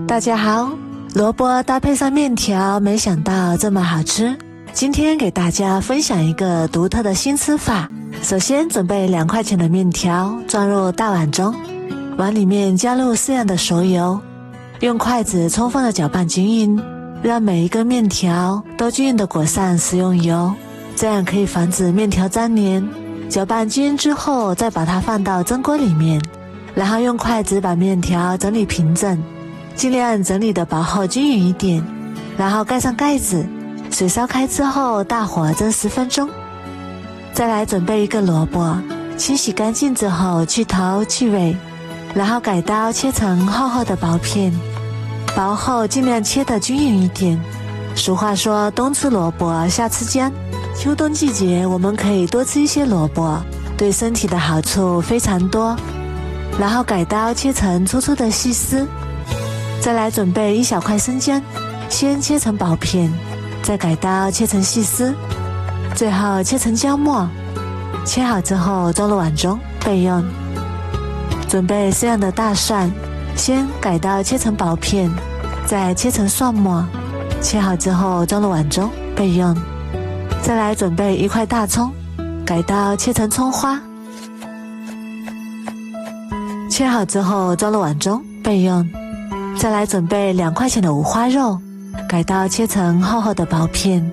大家好，萝卜搭配上面条，没想到这么好吃。今天给大家分享一个独特的新吃法。首先准备2块钱的面条，装入大碗中，碗里面加入适量的熟油，用筷子充分的搅拌均匀，让每一根面条都均匀的裹上食用油，这样可以防止面条粘连。搅拌均匀之后，再把它放到蒸锅里面，然后用筷子把面条整理平整，尽量整理的薄厚均匀一点，然后盖上盖子，水烧开之后大火蒸10分钟。再来准备一个萝卜，清洗干净之后去头去尾，然后改刀切成厚厚的薄片，薄厚尽量切得均匀一点。俗话说冬吃萝卜夏吃姜，秋冬季节我们可以多吃一些萝卜，对身体的好处非常多。然后改刀切成粗粗的细丝。再来准备1小块生姜，先切成薄片，再改刀切成细丝，最后切成姜末。切好之后装入碗中备用。准备适量的大蒜，先改刀切成薄片，再切成蒜末，切好之后装入碗中备用。再来准备1块大葱，改刀切成葱花，切好之后装入碗中备用。再来准备2块钱的五花肉，改刀切成厚厚的薄片，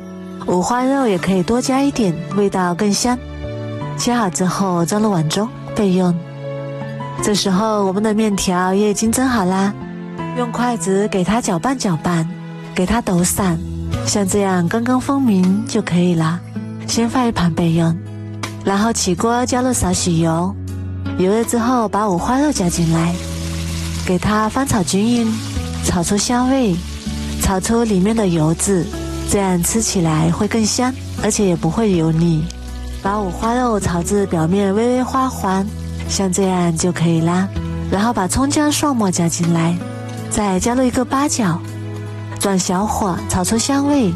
五花肉也可以多加一点，味道更香。切好之后装入碗中备用。这时候我们的面条也已经蒸好啦，用筷子给它搅拌搅拌，给它抖散，像这样根根分明就可以了。先放一旁备用，然后起锅加入少许油，油热之后把五花肉加进来，给它翻炒均匀，炒出香味，炒出里面的油脂，这样吃起来会更香，而且也不会油腻。把五花肉炒至表面微微花黄，像这样就可以啦。然后把葱姜蒜末加进来，再加入1个八角，转小火炒出香味。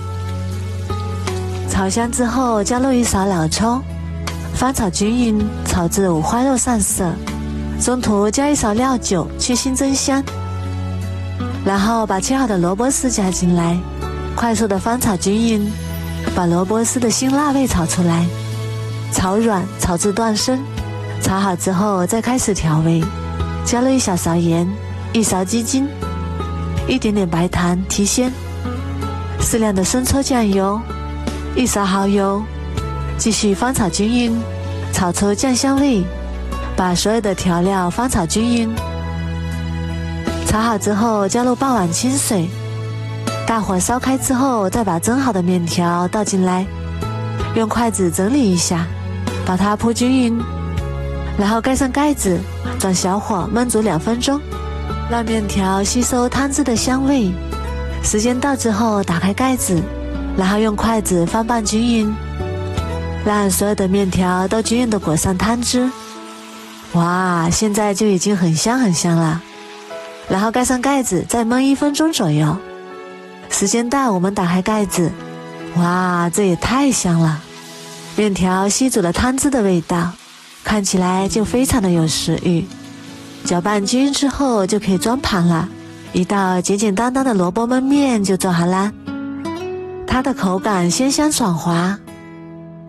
炒香之后加入1勺老抽，翻炒均匀，炒至五花肉上色。中途加1勺料酒去腥增香，然后把切好的萝卜丝加进来，快速的翻炒均匀，把萝卜丝的辛辣味炒出来，炒软，炒至断生。炒好之后再开始调味，加入1小勺盐，1勺鸡精，一点点白糖提鲜，适量的生抽酱油，1勺蚝油，继续翻炒均匀，炒出酱香味。把所有的调料翻炒均匀，炒好之后加入半碗清水，大火烧开之后再把蒸好的面条倒进来，用筷子整理一下，把它铺均匀，然后盖上盖子，转小火焖煮2分钟，让面条吸收汤汁的香味。时间到之后打开盖子，然后用筷子翻拌均匀，让所有的面条都均匀地裹上汤汁。哇，现在就已经很香很香了。然后盖上盖子，再焖1分钟左右。时间到，我们打开盖子，哇，这也太香了！面条吸足了汤汁的味道，看起来就非常的有食欲。搅拌均匀之后就可以装盘了，一道简简单单的萝卜焖面就做好啦。它的口感鲜香爽滑，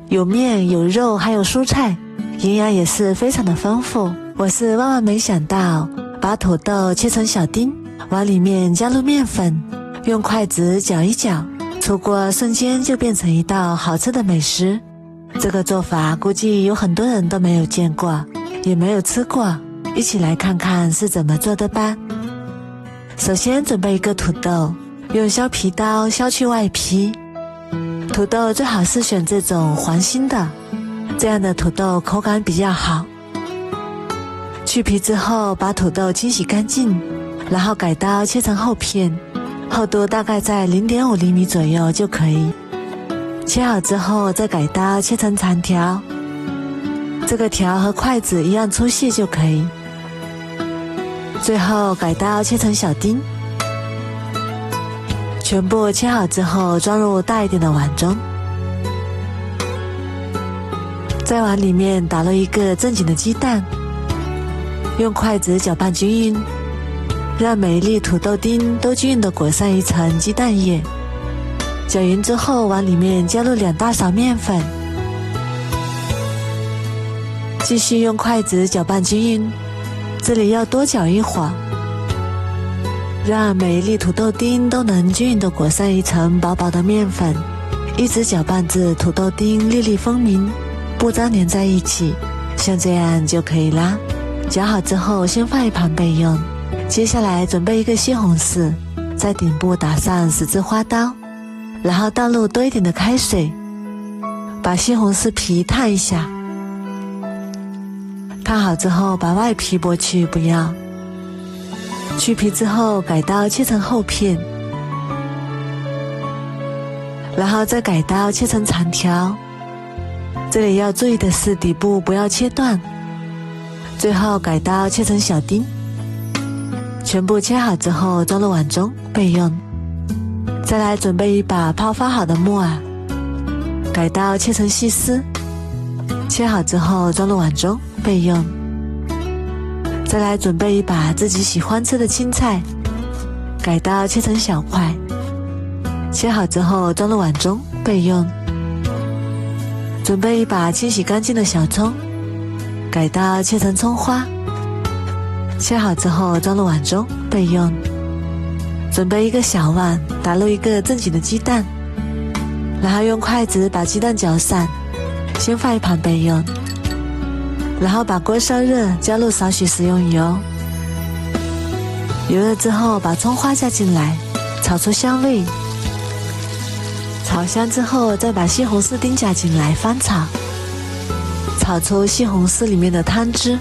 有面有肉还有蔬菜，营养也是非常的丰富。我是万万没想到，把土豆切成小丁，往里面加入面粉，用筷子搅一搅，出锅瞬间就变成一道好吃的美食。这个做法估计有很多人都没有见过，也没有吃过，一起来看看是怎么做的吧。首先准备1个土豆，用削皮刀削去外皮，土豆最好是选这种黄心的，这样的土豆口感比较好。去皮之后把土豆清洗干净，然后改刀切成厚片，厚度大概在 0.5 厘米左右就可以。切好之后再改刀切成长条，这个条和筷子一样粗细就可以。最后改刀切成小丁，全部切好之后装入大一点的碗中，再往里面打入1个正经的鸡蛋，用筷子搅拌均匀，让每一粒土豆丁都均匀地裹上一层鸡蛋液。搅匀之后，往里面加入2大勺面粉，继续用筷子搅拌均匀，这里要多搅一会儿，让每一粒土豆丁都能均匀地裹上一层薄薄的面粉，一直搅拌至土豆丁粒粒分明，不粘连在一起，像这样就可以啦。搅好之后先放一旁备用。接下来准备一个西红柿，在顶部打上10字花刀，然后倒入多一点的开水，把西红柿皮烫一下。烫好之后把外皮剥去不要，去皮之后改刀切成厚片，然后再改刀切成长条。这里要注意的是底部不要切断，最后改刀切成小丁。全部切好之后装入碗中备用。再来准备一把泡发好的木耳，改刀切成细丝，切好之后装入碗中备用。再来准备一把自己喜欢吃的青菜，改刀切成小块，切好之后装入碗中备用。准备一把清洗干净的小葱，改刀切成葱花，切好之后装入碗中备用。准备一个小碗，打入一个正经的鸡蛋，然后用筷子把鸡蛋搅散，先放一旁备用。然后把锅烧热，加入少许食用油，油热之后把葱花加进来，炒出香味。炒香之后再把西红柿丁加进来翻炒，炒出西红柿里面的汤汁。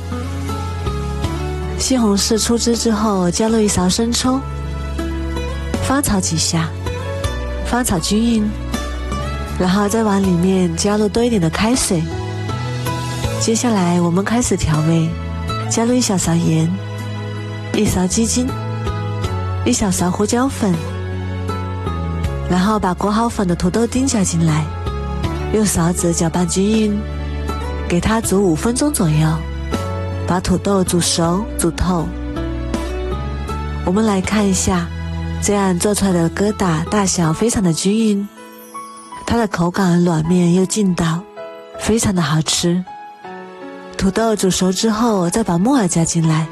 西红柿出汁之后加入1勺生抽，翻炒几下，翻炒均匀，然后再往里面加入多一点的开水。接下来我们开始调味，加入1小勺盐，1勺鸡精，1小勺胡椒粉，然后把裹好粉的土豆丁加进来，用勺子搅拌均匀，给它煮5分钟左右，把土豆煮熟煮透。我们来看一下，这样做出来的疙瘩大小非常的均匀，它的口感软绵又劲道，非常的好吃。土豆煮熟之后再把木耳加进来，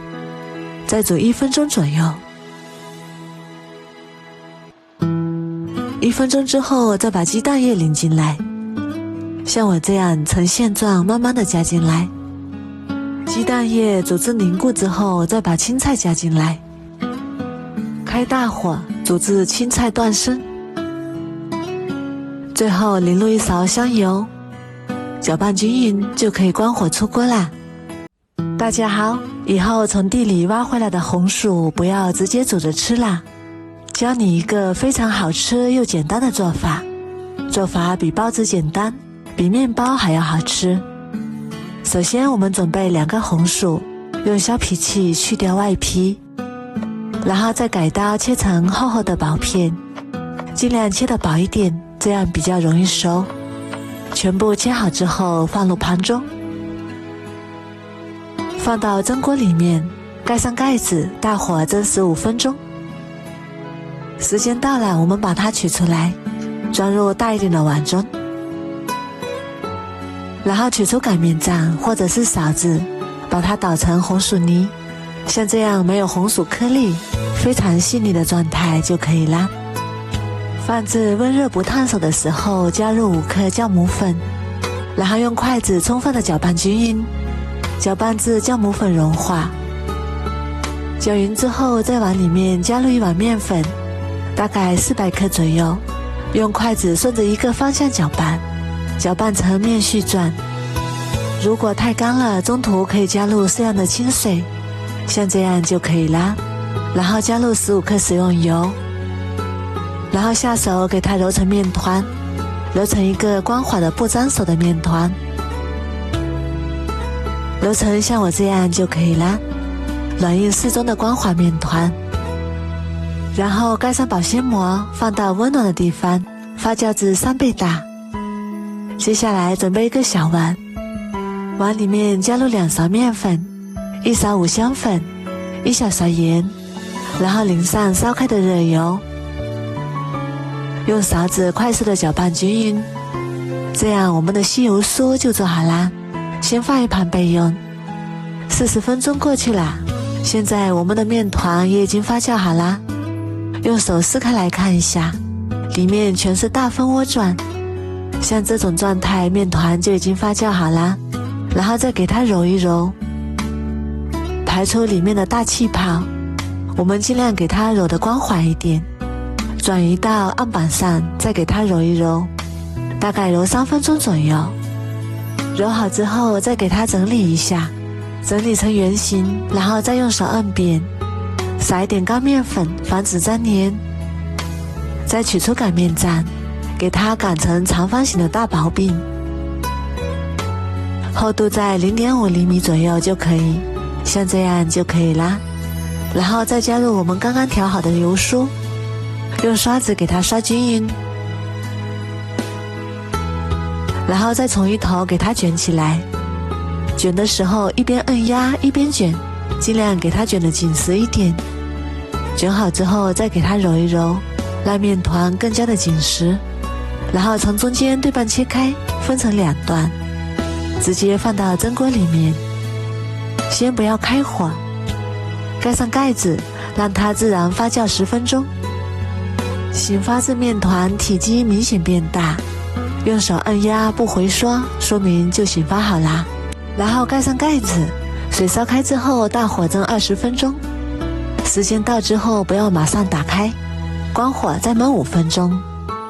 再煮1分钟左右。1分钟之后再把鸡蛋液淋进来，像我这样呈线状慢慢的加进来。鸡蛋液煮至凝固之后再把青菜加进来，开大火煮至青菜断生，最后淋入1勺香油，搅拌均匀就可以关火出锅啦。大家好，以后从地里挖回来的红薯不要直接煮着吃啦，教你一个非常好吃又简单的做法，做法比包子简单，比面包还要好吃。首先我们准备2个红薯，用削皮器去掉外皮，然后再改刀切成厚厚的薄片，尽量切得薄一点，这样比较容易熟。全部切好之后放入盘中，放到蒸锅里面，盖上盖子，大火蒸15分钟。时间到了，我们把它取出来，装入大一点的碗中，然后取出擀面杖或者是勺子，把它捣成红薯泥，像这样没有红薯颗粒，非常细腻的状态就可以啦。放置温热不烫手的时候，加入5克酵母粉，然后用筷子充分的搅拌均匀，搅拌至酵母粉融化。搅匀之后再往里面加入1碗面粉，大概400克左右，用筷子顺着一个方向搅拌，搅拌成面絮状。如果太干了，中途可以加入适量的清水，像这样就可以啦。然后加入15克食用油，然后下手给它揉成面团，揉成一个光滑的不粘手的面团，揉成像我这样就可以啦，软硬适中的光滑面团。然后盖上保鲜膜，放到温暖的地方发酵至3倍大。接下来准备一个小碗，碗里面加入2勺面粉，1勺五香粉，1小勺盐然后淋上烧开的热油，用勺子快速的搅拌均匀，这样我们的吸油酥就做好啦。先放一旁备用。40分钟过去了，现在我们的面团也已经发酵好啦。用手撕开来看一下，里面全是大蜂窝状，像这种状态面团就已经发酵好啦。然后再给它揉一揉，排出里面的大气泡，我们尽量给它揉得光滑一点，转移到案板上，再给它揉一揉，大概揉3分钟左右。揉好之后再给它整理一下，整理成圆形，然后再用手按扁，撒一点干面粉防止粘黏，再取出擀面杖，给它擀成长方形的大薄饼，厚度在0.5厘米左右就可以，像这样就可以啦。然后再加入我们刚刚调好的油酥，用刷子给它刷均匀，然后再从一头给它卷起来。卷的时候一边按压一边卷，尽量给它卷得紧实一点。卷好之后再给它揉一揉，让面团更加的紧实。然后从中间对半切开，分成2段，直接放到蒸锅里面。先不要开火，盖上盖子，让它自然发酵10分钟。醒发至面团体积明显变大，用手按压不回缩，说明就醒发好啦。然后盖上盖子，水烧开之后大火蒸20分钟。时间到之后不要马上打开，关火再焖5分钟。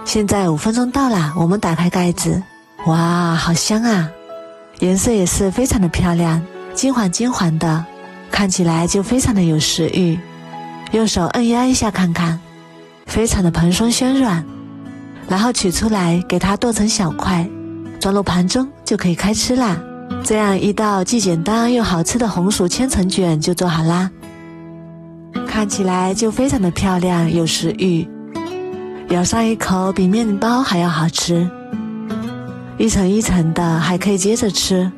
现在5分钟到了，我们打开盖子，哇，好香啊！颜色也是非常的漂亮，金黄金黄的，看起来就非常的有食欲。用手按压一下看看，非常的蓬松鲜软。然后取出来，给它剁成小块，装入盘中就可以开吃啦。这样一道既简单又好吃的红薯千层卷就做好啦。看起来就非常的漂亮，有食欲，咬上一口比面包还要好吃，一层一层的，还可以接着吃。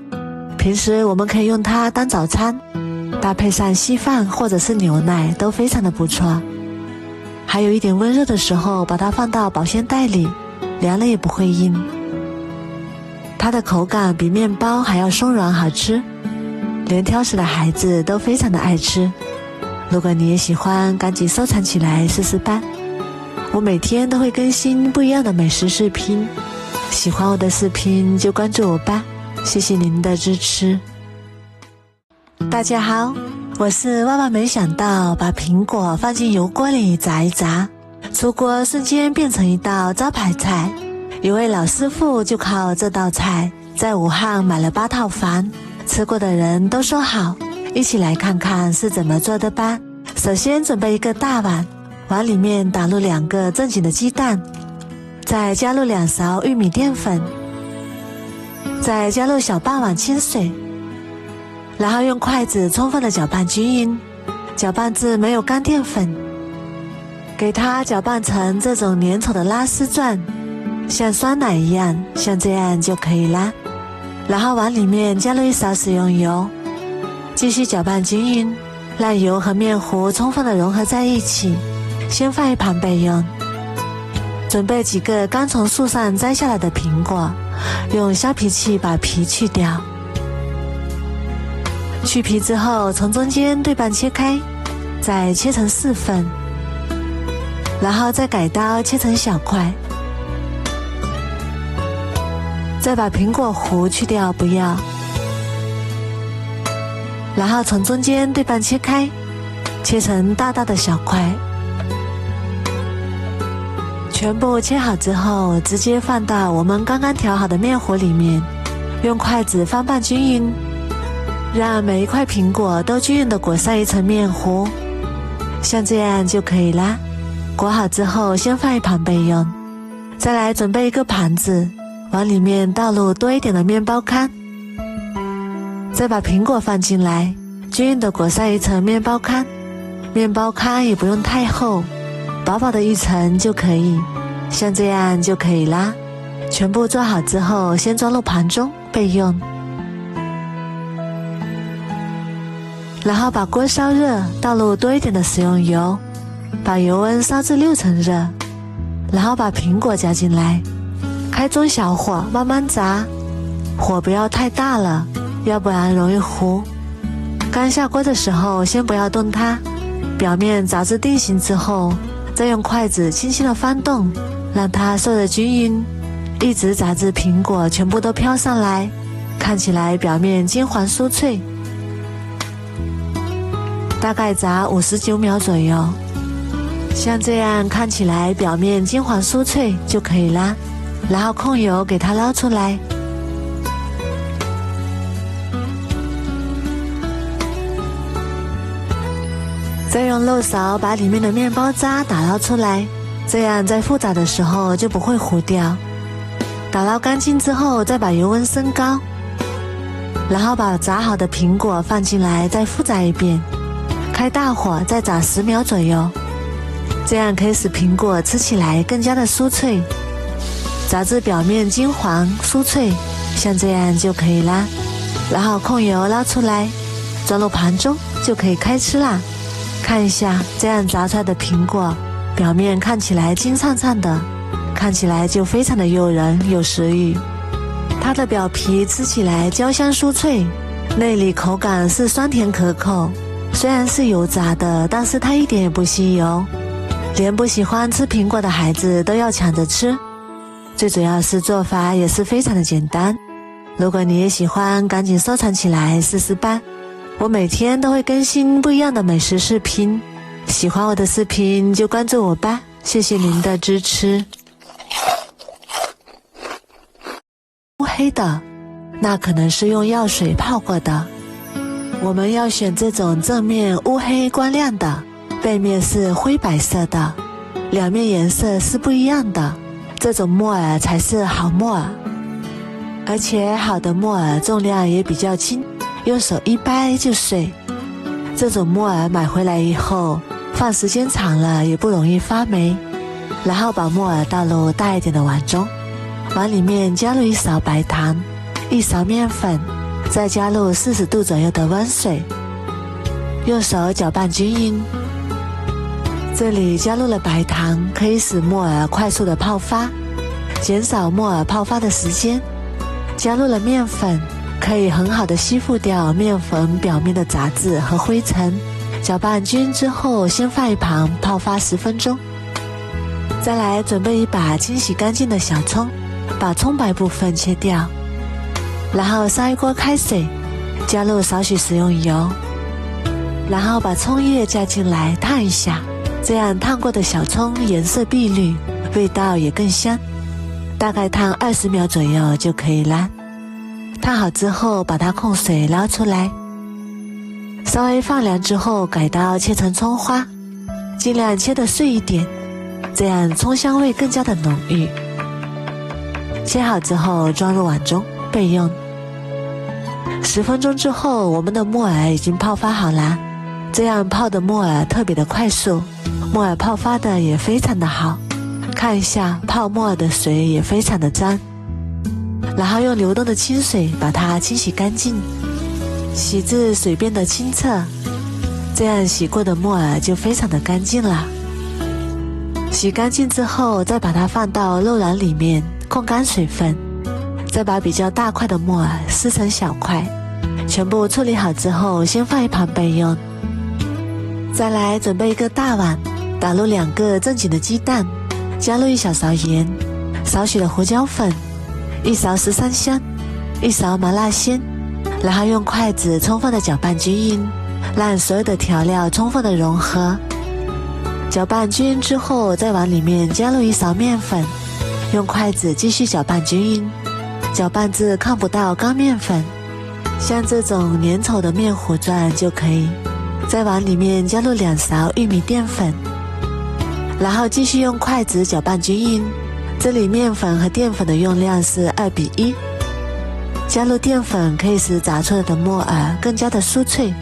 平时我们可以用它当早餐，搭配上稀饭或者是牛奶都非常的不错。还有一点温热的时候，把它放到保鲜袋里，凉了也不会硬。它的口感比面包还要松软好吃，连挑食的孩子都非常的爱吃。如果你也喜欢，赶紧收藏起来试试吧。我每天都会更新不一样的美食视频，喜欢我的视频就关注我吧，谢谢您的支持。大家好，我是万万没想到把苹果放进油锅里炸一炸，出锅瞬间变成一道招牌菜。有位老师傅就靠这道菜在武汉买了8套房，吃过的人都说好。一起来看看是怎么做的吧。首先准备一个大碗，碗里面打入2个正经的鸡蛋，再加入2勺玉米淀粉，再加入小半碗清水，然后用筷子充分的搅拌均匀，搅拌至没有干淀粉，给它搅拌成这种粘稠的拉丝状，像酸奶一样，像这样就可以啦。然后碗里面加入1勺食用油，继续搅拌均匀，让油和面糊充分的融合在一起。先放一旁备用。准备几个刚从树上摘下来的苹果，用削皮器把皮去掉。去皮之后，从中间对半切开，再切成4份，然后再改刀切成小块。再把苹果核去掉不要，然后从中间对半切开，切成大大的小块。全部切好之后，直接放到我们刚刚调好的面糊里面，用筷子翻拌均匀，让每一块苹果都均匀地裹上一层面糊，像这样就可以啦。裹好之后先放一旁备用。再来准备一个盘子，往里面倒入多一点的面包糠，再把苹果放进来，均匀地裹上一层面包糠。面包糠也不用太厚，薄薄的一层就可以，像这样就可以啦。全部做好之后，先装入盘中备用。然后把锅烧热，倒入多一点的食用油，把油温烧至6成热，然后把苹果加进来，开中小火慢慢炸，火不要太大了，要不然容易糊。刚下锅的时候先不要动它，表面炸至定型之后，再用筷子轻轻的翻动，让它受得均匀，一直炸至苹果全部都飘上来，看起来表面金黄酥脆。大概炸59秒左右，像这样看起来表面金黄酥脆就可以啦。然后控油给它捞出来，再用漏勺把里面的面包渣打捞出来，这样在复炸的时候就不会糊掉。打捞干净之后，再把油温升高，然后把炸好的苹果放进来，再复炸一遍，开大火再炸10秒左右，这样可以使苹果吃起来更加的酥脆，炸至表面金黄酥脆，像这样就可以啦。然后控油捞出来，装入盘中就可以开吃啦。看一下这样炸出来的苹果，表面看起来金灿灿的，看起来就非常的诱人有食欲。它的表皮吃起来焦香酥脆，内里口感是酸甜可口，虽然是油炸的，但是它一点也不吸油，连不喜欢吃苹果的孩子都要抢着吃。最主要是做法也是非常的简单，如果你也喜欢，赶紧收藏起来试试吧。我每天都会更新不一样的美食视频，喜欢我的视频就关注我吧，谢谢您的支持。乌黑的，那可能是用药水泡过的，我们要选这种正面乌黑光亮的，背面是灰白色的，两面颜色是不一样的，这种木耳才是好木耳。而且好的木耳重量也比较轻，用手一掰就碎。这种木耳买回来以后，放时间长了也不容易发霉。然后把木耳倒入大一点的碗中，碗里面加入1勺白糖，1勺面粉，再加入40度左右的温水，用手搅拌均匀。这里加入了白糖，可以使木耳快速的泡发，减少木耳泡发的时间。加入了面粉，可以很好的吸附掉面粉表面的杂质和灰尘。搅拌均之后，先放一旁泡发10分钟。再来准备一把清洗干净的小葱，把葱白部分切掉，然后烧一锅开水，加入少许食用油，然后把葱叶加进来烫一下，这样烫过的小葱颜色碧绿，味道也更香。大概烫20秒左右就可以啦。烫好之后，把它控水捞出来，稍微放凉之后，改刀切成葱花，尽量切得碎一点，这样葱香味更加的浓郁。切好之后装入碗中备用。10分钟之后，我们的木耳已经泡发好啦。这样泡的木耳特别的快速，木耳泡发的也非常的好。看一下泡木耳的水也非常的脏，然后用流动的清水把它清洗干净，洗至水变得清澈，这样洗过的木耳就非常的干净了。洗干净之后，再把它放到肉卵里面控干水分，再把比较大块的木耳撕成小块，全部处理好之后先放一旁备用。再来准备一个大碗，打入2个正经的鸡蛋，加入1小勺盐，少许的胡椒粉，1勺十三香，1勺麻辣鲜，然后用筷子充分的搅拌均匀，让所有的调料充分的融合。搅拌均匀之后，再往里面加入1勺面粉，用筷子继续搅拌均匀，搅拌至看不到干面粉，像这种粘稠的面糊状就可以。再往里面加入2勺玉米淀粉，然后继续用筷子搅拌均匀。这里面粉和淀粉的用量是2比1，加入淀粉可以使炸出来的木耳更加的酥脆，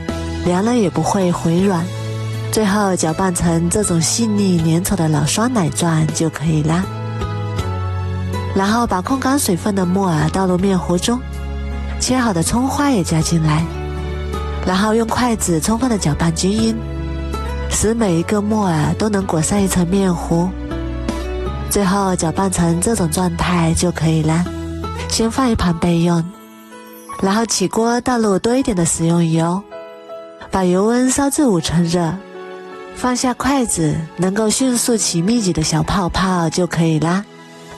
凉了也不会回软。最后搅拌成这种细腻粘稠的老酸奶状就可以啦。然后把控干水分的木耳倒入面糊中，切好的葱花也加进来，然后用筷子充分的搅拌均匀，使每一个木耳都能裹上一层面糊。最后搅拌成这种状态就可以了。先放一旁备用，然后起锅倒入多一点的食用油，把油温烧至50%热，放下筷子，能够迅速起密集的小泡泡就可以啦。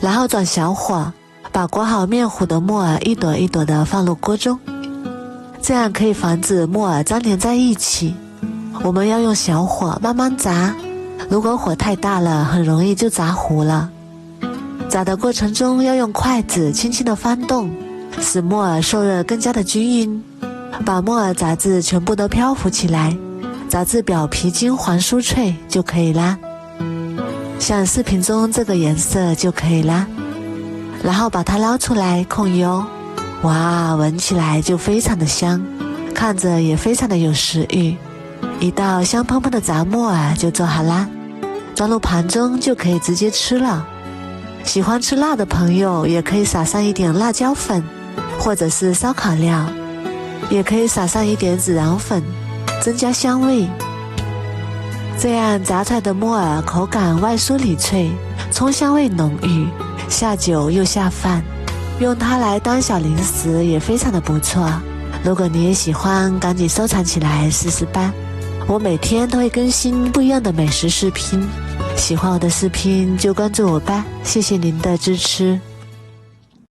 然后转小火，把裹好面糊的木耳一朵一朵的放入锅中，这样可以防止木耳粘连在一起。我们要用小火慢慢炸，如果火太大了，很容易就炸糊了。炸的过程中要用筷子轻轻的翻动，使木耳受热更加的均匀，把木耳炸至全部都漂浮起来，炸至表皮金黄酥脆就可以啦。像视频中这个颜色就可以啦。然后把它捞出来控油，哇，闻起来就非常的香，看着也非常的有食欲。一道香喷喷的炸木耳就做好啦，装入盘中就可以直接吃了。喜欢吃辣的朋友也可以撒上一点辣椒粉，或者是烧烤料，也可以撒上一点孜然粉，增加香味。这样炸出来的木耳口感外酥里脆，葱香味浓郁，下酒又下饭，用它来当小零食也非常的不错。如果你也喜欢，赶紧收藏起来试试吧。我每天都会更新不一样的美食视频，喜欢我的视频就关注我吧，谢谢您的支持。